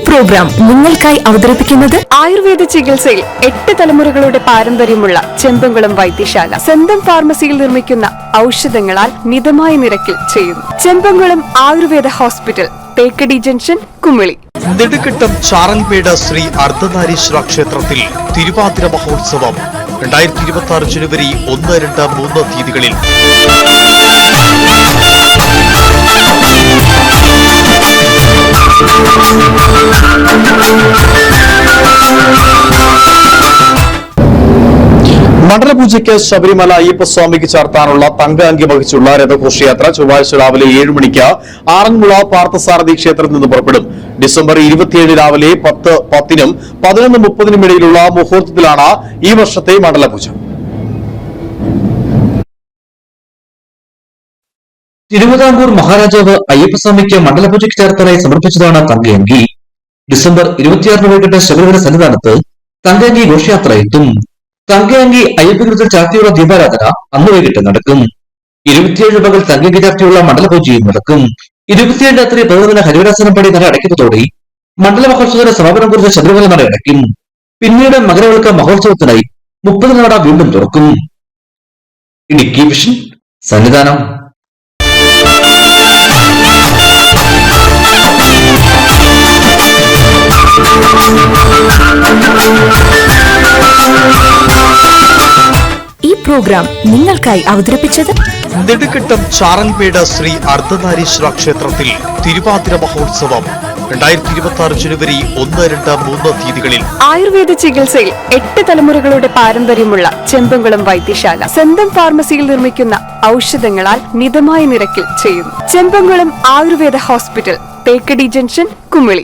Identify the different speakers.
Speaker 1: Programme നിങ്ങൾക്കായി അവതരിപ്പിക്കുന്നത്
Speaker 2: ആയുർവേദ ചികിത്സയിൽ 8 തലമുറകളുടെ പാരമ്പര്യമുള്ള ചെമ്പംകുളം വൈദ്യശാല സ്വന്തം ഫാർമസിയിൽ നിർമ്മിക്കുന്ന ഔഷധങ്ങളാൽ മിതമായ നിരക്കിൽ ചെയ്യുന്നു. Chembankulam Ayurveda hospital, Thekkady junction, Kumily.
Speaker 3: നെടുങ്കണ്ടം ചാറൽമേട് ശ്രീ അർദ്ധനാരീശ്വര ക്ഷേത്രത്തിൽ തിരുവാതിര മഹോത്സവം 2026 ജനുവരി 1, 2, 3 തീയതികളിൽ. മണ്ഡലപൂജയ്ക്ക് ശബരിമല അയ്യപ്പസ്വാമിക്ക് ചാർത്താനുള്ള തങ്ക അങ്കി വഹിച്ചുള്ള രഥഘോഷയാത്ര ചൊവ്വാഴ്ച രാവിലെ 7 മണിക്ക് ആറന്മുള പാർത്ഥസാരഥി ക്ഷേത്രത്തിൽ നിന്ന് പുറപ്പെടും. ഡിസംബർ 27 രാവിലെ 10:10 11:30 ഇടയിലുള്ള മുഹൂർത്തത്തിലാണ് ഈ വർഷത്തെ മണ്ഡലപൂജ.
Speaker 4: തിരുവിതാംകൂർ മഹാരാജാവ് അയ്യപ്പസ്വാമിക്ക് മണ്ഡലപൂജയ്ക്ക് ചേർത്തലായി സമർപ്പിച്ചതാണ് തങ്കയങ്കി. ഡിസംബർ 26 വൈകിട്ട് ശബരിമല സന്നിധാനത്ത് തങ്കയങ്കി ഘോഷയാത്ര എത്തും. തങ്കയങ്കി അയ്യപ്പഗിരത്തിൽ ചാർത്തിയുള്ള ദീപാരാധന അന്ന് വൈകിട്ട് നടക്കും. 27 പകൽ തങ്കയങ്കി ചാർത്തിയുള്ള മണ്ഡലപൂജയും നടക്കും. 27 രാത്രി 11 ഹരിവരാസനം പടി നട അടയ്ക്കുന്നതോടെ മണ്ഡല മഹോത്സവത്തിന്റെ സമാപനം കുറിച്ച് ശബരിമല നട അടയ്ക്കും. പിന്നീട് മകരവിളക്ക് മഹോത്സവത്തിനായി 30 നട വീണ്ടും തുറക്കും. ഇടുക്കി വിഷൻ, സന്നിധാനം.
Speaker 1: ഈ പ്രോഗ്രാം നിങ്ങൾക്കായി അവതരിപ്പിച്ചത്
Speaker 3: നെടുങ്കണ്ടം ചാറൽമേട് ശ്രീ അർദ്ധനാരീശ്വര ക്ഷേത്രത്തിൽ തിരുവാതിര മഹോത്സവം 2026 ജനുവരി 1, 2, 3 തീയതികളിൽ.
Speaker 2: ആയുർവേദ ചികിത്സയിൽ 8 തലമുറകളുടെ പാരമ്പര്യമുള്ള ചെമ്പംകുളം വൈദ്യശാല സ്വന്തം ഫാർമസിയിൽ നിർമ്മിക്കുന്ന ഔഷധങ്ങളാൽ മിതമായ നിരക്കിൽ ചെയ്യുന്നു. Chembankulam Ayurveda hospital, Thekkady junction, Kumily.